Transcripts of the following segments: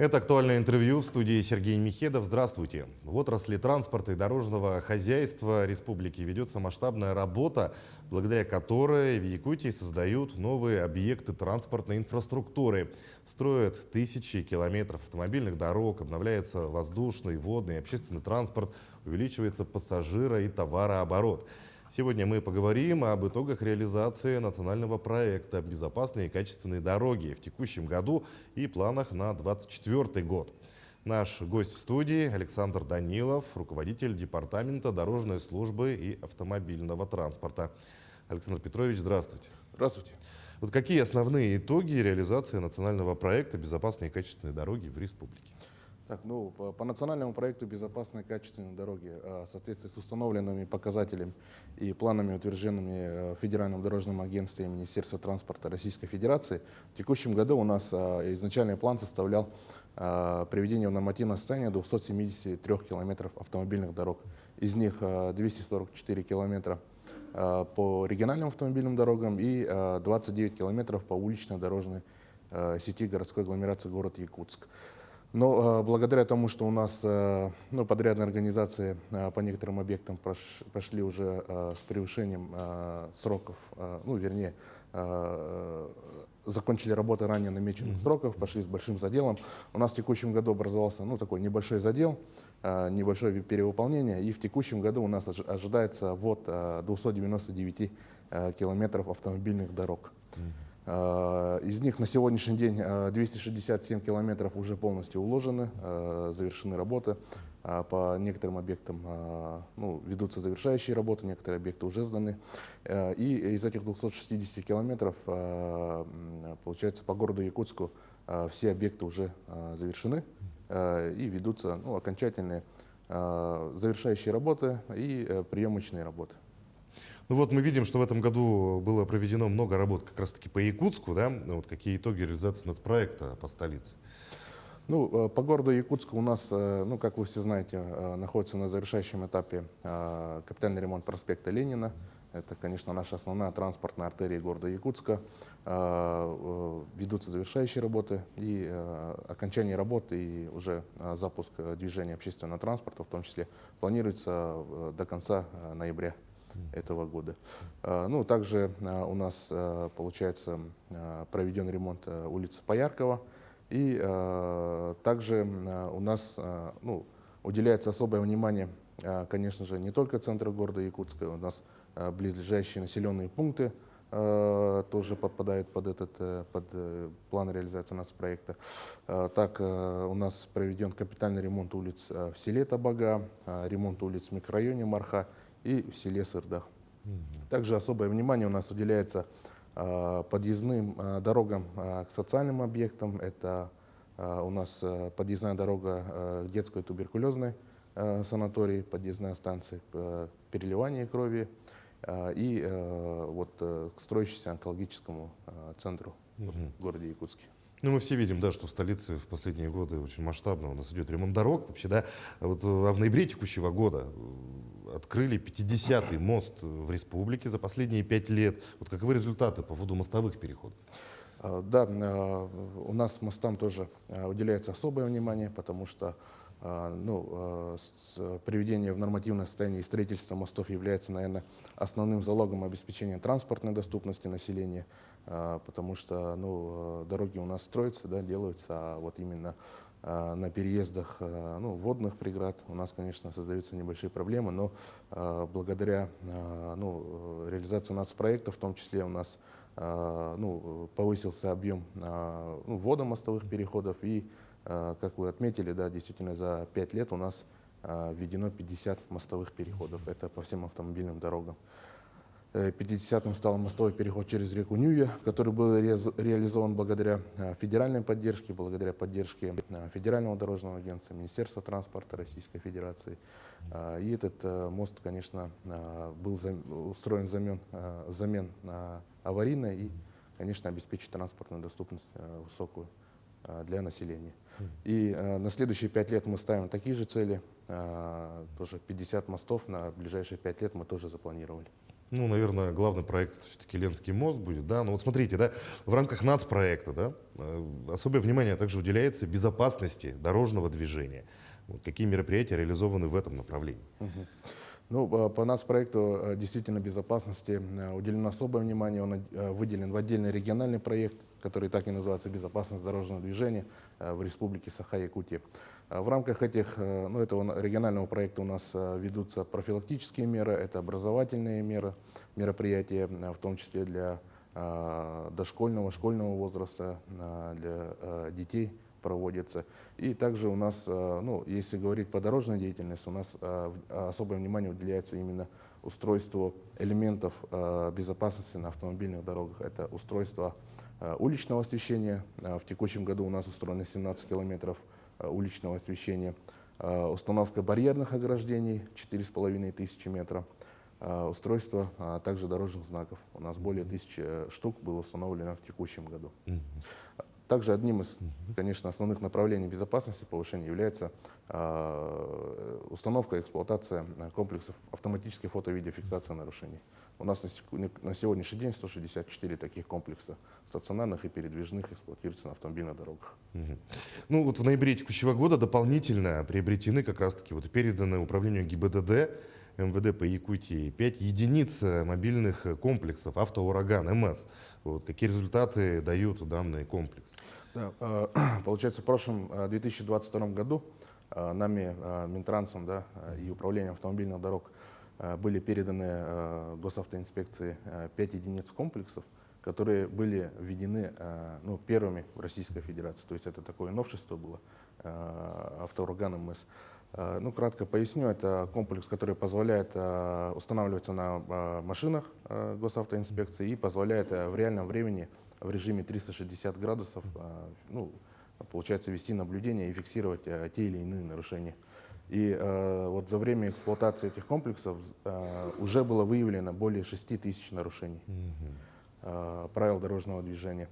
Это актуальное интервью в студии Сергей Михедов. Здравствуйте. В отрасли транспорта и дорожного хозяйства республики ведется масштабная работа, благодаря которой в Якутии создают новые объекты транспортной инфраструктуры. Строят тысячи километров автомобильных дорог, обновляется воздушный, водный и общественный транспорт, увеличивается пассажиро- и товарооборот. Сегодня мы поговорим об итогах реализации национального проекта «Безопасные и качественные дороги» в текущем году и планах на 2024 год. Наш гость в студии Александр Данилов, руководитель департамента дорожной службы и автомобильного транспорта. Александр Петрович, здравствуйте. Здравствуйте. Вот какие основные итоги реализации национального проекта «Безопасные и качественные дороги» в республике? По национальному проекту «Безопасные и качественные дороги» в соответствии с установленными показателями и планами, утвержденными Федеральным дорожным агентством и Министерством транспорта Российской Федерации, в текущем году у нас изначальный план составлял приведение в нормативное состояние 273 километров автомобильных дорог. Из них 244 километра по региональным автомобильным дорогам и 29 километров по улично-дорожной сети городской агломерации город Якутск. Но благодаря тому, что у нас подрядные организации по некоторым объектам пошли уже с превышением сроков, закончили работы ранее намеченных сроков, пошли с большим заделом. У нас в текущем году образовался такой небольшой задел, небольшое перевыполнение, и в текущем году у нас ожидается ввод 299 километров автомобильных дорог. Из них на сегодняшний день 267 километров уже полностью уложены, завершены работы. По некоторым объектам ведутся завершающие работы, некоторые объекты уже сданы. И из этих 260 километров, получается, по городу Якутску все объекты уже завершены и ведутся окончательные завершающие работы и приемочные работы. Ну вот мы видим, что в этом году было проведено много работ как раз-таки по Якутску, да? Вот какие итоги реализации нацпроекта по столице? По городу Якутску у нас, как вы все знаете, находится на завершающем этапе капитальный ремонт проспекта Ленина. Это, конечно, наша основная транспортная артерия города Якутска. Ведутся завершающие работы и окончание работы и уже запуск движения общественного транспорта, в том числе, планируется до конца ноября этого года. Также у нас, получается, проведен ремонт улицы Пояркова. И также у нас уделяется особое внимание, конечно же, не только центру города Якутска, у нас близлежащие населенные пункты тоже подпадают под план реализации нацпроекта. Так, у нас проведен капитальный ремонт улиц в селе Табага, ремонт улиц в микрорайоне Марха и в селе Сырдах. Также особое внимание у нас уделяется подъездным дорогам к социальным объектам. Это у нас подъездная дорога к детской туберкулезной санатории, подъездная станция к переливанию крови и к строящемуся онкологическому центру в городе Якутске. Ну, мы все видим, да, что в столице в последние годы очень масштабно у нас идет ремонт дорог вообще, да. А в ноябре текущего года открыли 50-й мост в республике за последние 5 лет. Вот каковы результаты по поводу мостовых переходов? Да, у нас мостам тоже уделяется особое внимание, потому что приведение в нормативное состояние и строительство мостов является, наверное, основным залогом обеспечения транспортной доступности населения, потому что дороги у нас строятся, да, делаются, а вот именно на переездах водных преград у нас, конечно, создаются небольшие проблемы, но благодаря реализации нацпроекта, в том числе у нас повысился объем ввода мостовых переходов и, как вы отметили, да, действительно за 5 лет у нас введено 50 мостовых переходов. Это по всем автомобильным дорогам. 50-м стал мостовой переход через реку Нюя, который был реализован благодаря федеральной поддержке, благодаря поддержке Федерального дорожного агентства, Министерства транспорта Российской Федерации. И этот мост, конечно, был устроен взамен аварийной и, конечно, обеспечит транспортную доступность высокую для населения. И на следующие 5 лет мы ставим такие же цели, тоже 50 мостов на ближайшие 5 лет мы тоже запланировали. Ну, наверное, главный проект все-таки Ленский мост будет, да. Но вот смотрите, да, в рамках нацпроекта, да, особое внимание также уделяется безопасности дорожного движения. Вот какие мероприятия реализованы в этом направлении? Мгм. Ну, по нацпроекту действительно безопасности уделено особое внимание. Он выделен в отдельный региональный проект, который так и называется «Безопасность дорожного движения» в Республике Саха-Якутия. В рамках этого регионального проекта у нас ведутся профилактические меры, это образовательные меры, мероприятия, в том числе для дошкольного, школьного возраста, для детей проводятся. И также у нас, ну, если говорить по дорожной деятельности, у нас особое внимание уделяется именно устройству элементов безопасности на автомобильных дорогах. Это устройство уличного освещения. В текущем году у нас устроено 17 километров уличного освещения. Установка барьерных ограждений 4500 метров. Устройство также дорожных знаков. У нас более 1000 штук было установлено в текущем году. Также одним из, конечно, основных направлений безопасности повышения является установка и эксплуатация комплексов автоматической фото-видеофиксации нарушений. У нас на сегодняшний день 164 таких комплекса стационарных и передвижных эксплуатируются на автомобильных дорогах. Ну вот в ноябре текущего года дополнительно приобретены как раз-таки вот и переданы управлению ГИБДД МВД по Якутии 5 единиц мобильных комплексов «Автоураган» МС. Вот, какие результаты дают данный комплекс? Да, получается, в прошлом 2022 году нами, Минтрансом, да, и Управлением автомобильных дорог были переданы госавтоинспекции 5 единиц комплексов, которые были введены первыми в Российской Федерации. То есть это такое новшество было, «Автоураган» МС. Ну, кратко поясню, это комплекс, который позволяет устанавливаться на машинах госавтоинспекции и позволяет в реальном времени в режиме 360 градусов, ну, получается, вести наблюдение и фиксировать те или иные нарушения. И вот за время эксплуатации этих комплексов уже было выявлено более 6000 нарушений правил дорожного движения.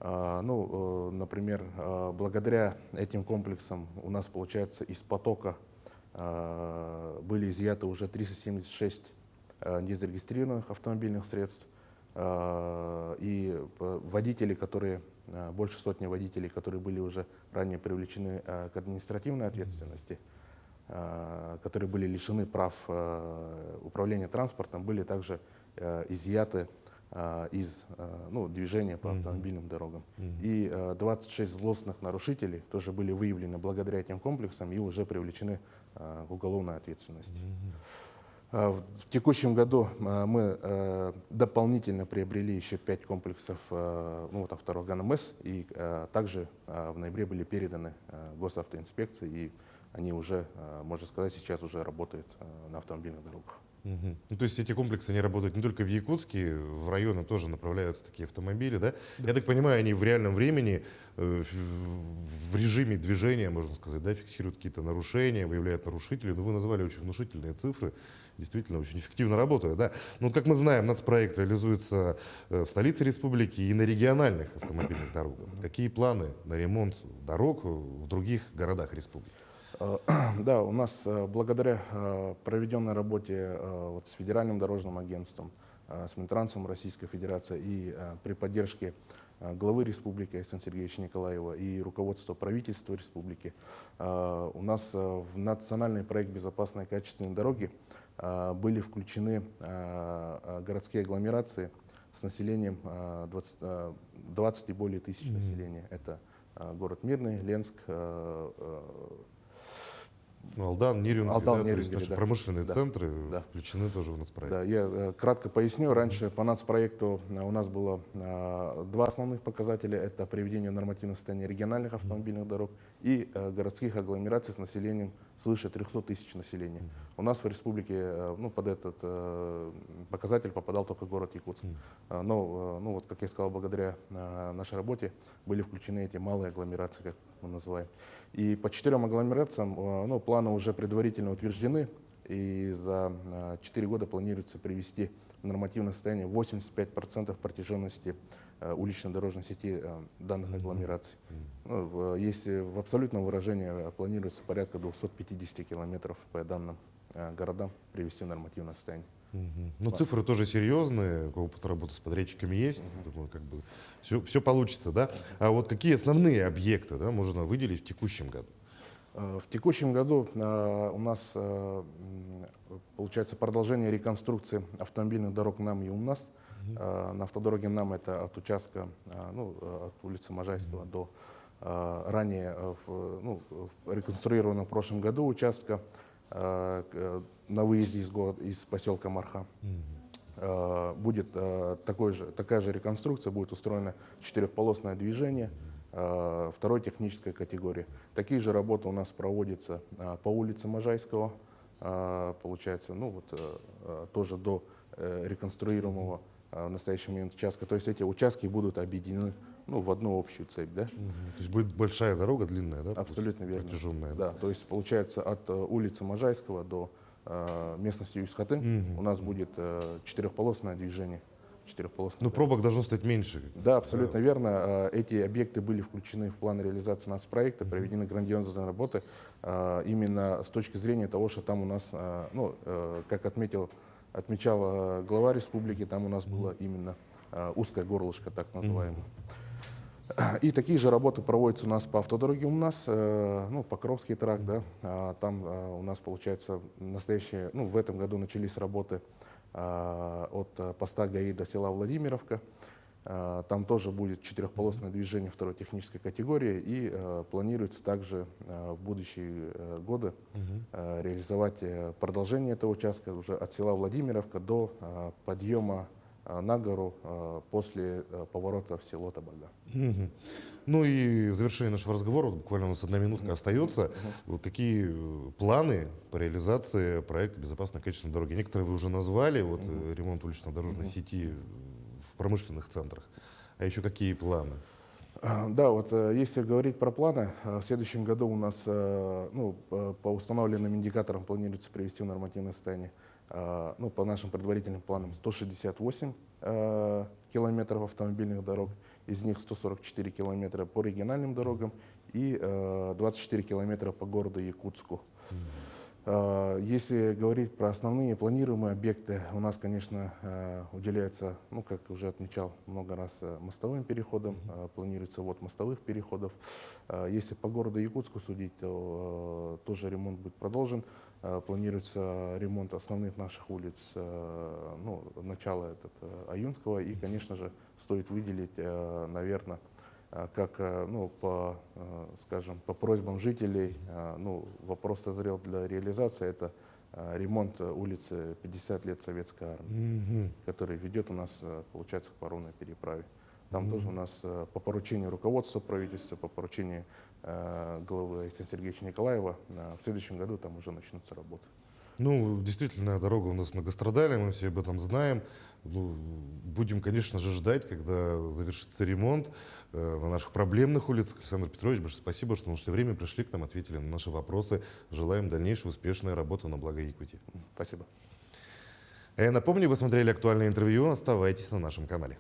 Ну, например, благодаря этим комплексам у нас, получается, из потока были изъяты уже 376 незарегистрированных автомобильных средств. И водители, которые, больше сотни водителей, которые были уже ранее привлечены к административной ответственности, которые были лишены прав управления транспортом, были также изъяты из движения по автомобильным дорогам. И 26 злостных нарушителей тоже были выявлены благодаря этим комплексам и уже привлечены к уголовной ответственности. В текущем году мы дополнительно приобрели еще 5 комплексов «Автоураган» МС, и также в ноябре были переданы госавтоинспекции, и они уже, можно сказать, сейчас уже работают на автомобильных дорогах. Ну, то есть эти комплексы, они работают не только в Якутске, в районы тоже направляются такие автомобили, да? Я так понимаю, они в реальном времени, в режиме движения, можно сказать, да, фиксируют какие-то нарушения, выявляют нарушителей. Но вы назвали очень внушительные цифры, действительно очень эффективно работают, да? Но вот, как мы знаем, нацпроект реализуется в столице республики и на региональных автомобильных дорогах. Какие планы на ремонт дорог в других городах республики? Да, у нас благодаря проведенной работе с Федеральным дорожным агентством, с Минтрансом Российской Федерации и при поддержке главы республики Айсена Сергеевича Николаева и руководства правительства республики, у нас в национальный проект «Безопасные и качественные дороги» были включены городские агломерации с населением 20 и более тысяч населения. Это город Мирный, Ленск, Алдан, Нерюнгри, Алдан, да, то есть Нерюнгри, наши да. промышленные центры Да. включены тоже в нацпроект. Да, я кратко поясню. Раньше по нацпроекту у нас было два основных показателя. Это приведение нормативного состояния региональных автомобильных дорог и городских агломераций с населением свыше 300 тысяч населения. У нас в республике под этот показатель попадал только город Якутск. Но, вот, как я сказал, благодаря нашей работе были включены эти малые агломерации, как мы называем. И по 4 агломерациям планы уже предварительно утверждены. И за 4 года планируется привести в нормативное состояние 85% протяженности улично-дорожной сети данных агломераций. Если в абсолютном выражении планируется порядка 250 километров по данным городам привести в нормативное состояние. Ну, цифры тоже серьезные, опыт работы с подрядчиками есть, думаю, как бы все получится, да? А вот какие основные объекты, да, можно выделить в текущем году? В текущем году у нас получается продолжение реконструкции автомобильных дорог НАМ и УМНАС. На автодороге НАМ это от участка от улицы Можайского до ранее реконструированного в прошлом году участка на выезде из поселка Марха. Будет такая же реконструкция, будет устроено четырехполосное движение второй технической категории. Такие же работы у нас проводятся по улице Можайского, получается, тоже до реконструируемого в настоящий момент участка. То есть эти участки будут объединены в одну общую цепь. Да? То есть будет большая дорога, длинная, да? Абсолютно верно. Протяженная. Да, то есть получается от улицы Можайского до местности Юсхатын у нас будет четырехполосное движение. Ну, пробок должно стать меньше. Да, абсолютно верно. Эти объекты были включены в план реализации нацпроекта, проведены грандиозные работы именно с точки зрения того, что там у нас, как отмечал глава республики, там у нас было именно узкое горлышко, так называемое. И такие же работы проводятся у нас по автодороге у нас, Покровский тракт, да, там у нас получается в этом году начались работы от поста ГАИ до села Владимировка. Там тоже будет четырехполосное движение второй технической категории и планируется также в будущие годы реализовать продолжение этого участка уже от села Владимировка до подъема на гору после поворота в село Табага. Ну и в завершении нашего разговора, буквально у нас 1 минутка остается, вот какие планы по реализации проекта безопасной качественной дороги? Некоторые вы уже назвали, вот ремонт улично-дорожной сети в промышленных центрах. А еще какие планы? Да, вот если говорить про планы, в следующем году у нас по установленным индикаторам планируется привести в нормативное состояние, по нашим предварительным планам, 168 километров автомобильных дорог, из них 144 километра по региональным дорогам и 24 километра по городу Якутску. Если говорить про основные планируемые объекты, у нас, конечно, уделяется, как уже отмечал много раз, мостовым переходам, планируется ввод мостовых переходов. Если по городу Якутску судить, то тоже ремонт будет продолжен. Планируется ремонт основных наших улиц, начало Аюнского, и, конечно же, стоит выделить, наверное, как по просьбам жителей, вопрос созрел для реализации, это ремонт улицы 50 лет Советской Армии, который ведет у нас, получается, к паромной переправе. Там тоже у нас по поручению руководства правительства, по поручению главы Александра Сергеевича Николаева в следующем году там уже начнутся работы. Ну, действительно, дорога у нас многострадальная, мы все об этом знаем. Будем, конечно же, ждать, когда завершится ремонт на наших проблемных улицах. Александр Петрович, большое спасибо, что нашли время, пришли к нам, ответили на наши вопросы. Желаем дальнейшей успешной работы на благо Якутии. Спасибо. Я напомню, вы смотрели актуальное интервью. Оставайтесь на нашем канале.